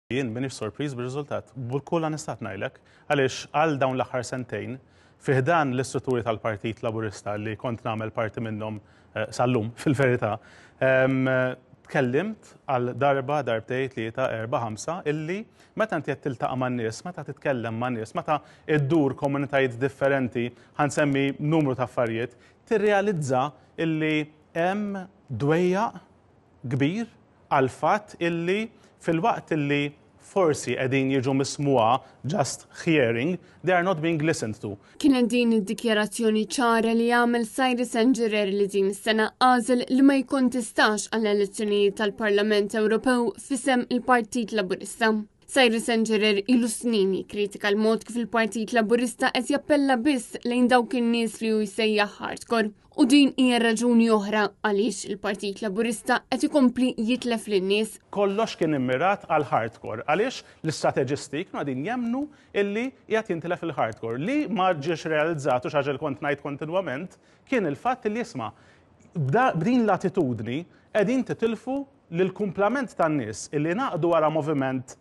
Jien minix sorpriż bir-riżultat. B'kull onestat ngħidlek għaliex għal dawn l-aħħar sentejn fiħdan l-istrutturi tal-Partit Laburista li kont nagħmel parti minnhom sal-lum fil-verità. Tkellimt għal darba, darbtej, tlieta, erba', ħamsa illi meta inti qed tiltaqa' man-nies, meta titkellem man-nies, meta iddur komunitajiet differenti ħansemmi numru ta' affarijiet, tirrealizza illi hemm dwejjaq kbir għal fatt illi fil-waqt illi forsi qegħdin jiġu mismuha just hearing, they are not being listened to. Kienet din id-dikjarazzjoni ċara li għamel Cyrus Engerer li din is-sena għażel li ma jkontistax għall-elezzjonijiet tal-Parlament Ewropew f'isem il-Partit Laburista. Cyrus Engerer ilu snin jikkritika l-mod kif il-Partit Laburista qed jappella biss lejn dawk in-nies li hu jsejjaħ hardcore. U din hija raġuni oħra għaliex il-Partit Laburista qed ikompli jitlef lin-nies. Kollox kien immirat għal hardcore għaliex l-istrateġisti kienu qegħdin jemmnu illi qiegħed jintilef il-hardcore. Li ma ġiex realizzatu xi ħaġa li kont ngħid kontinwament kien il-fatt li jisma' b'din l-attitudni qegħdin titilfu lill-kumplament tan-nies illi naqdu wara moviment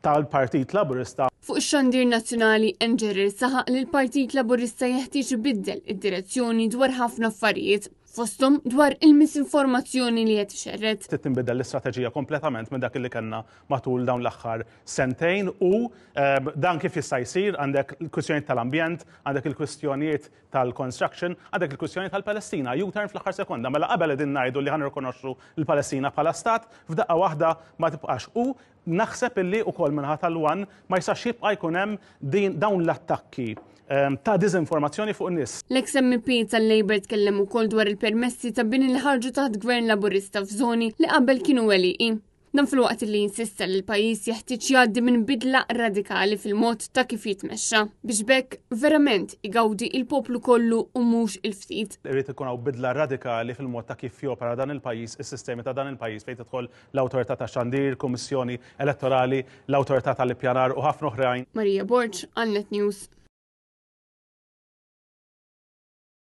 tal-Partit Laburista. Fuq ix-xandir nazzjonali Engerer saħaq li l-Partit Laburista jeħtieġ ibiddel id-direzzjoni dwar ħafna affarijiet, fosthom dwar il-misinformazzjoni li qed ixerred. Tinbidel l-istrateġija kompletament minn dak li kellna matul dawn l-aħħar sentejn u dan kif jista' jsir għandek il-kwistjonijiet tal-ambjent, għandek il-kwistjonijiet tal-construction, għandek il-kwistjonijiet tal-Palestina. U-turn fl-aħħar sekonda, mela qabel qegħdin ngħidu li ħanirrikonoxxu l-Palestina bħala stat, f'daqqa waħda ma tibqax. U naħseb illi wkoll minħa tal-wan ma jistax jibqa' jkun hemm dawn l-attakki ta' diżinformazzjoni fuq in-nies. L-ex MP tal-Labor tkellem ukoll dwar il-permessi ta' bini li ħarġu taħt Gvern Laburista f'żoni li qabel kienu għeliqi. Dan fil-waqt li jinsista li l-pajjiż jeħtieġ jgħaddi minn bidla radikali fil-mod ta' kif jitmexxa biex bekk verament igawdi il-poplu kollu u mhux il-ftit. Irid ikun hawn bidla radikali fil-mod ta' kif jopera dan il-pajjiż, is-sistemi ta' dan il-pajjiż fejn tidħol l-awtorità tax-xandir, kummissjoni elettorali, l-awtorità tal-ippjanar u ħafna oħrajn. Marija Borġ, Għall-Net News.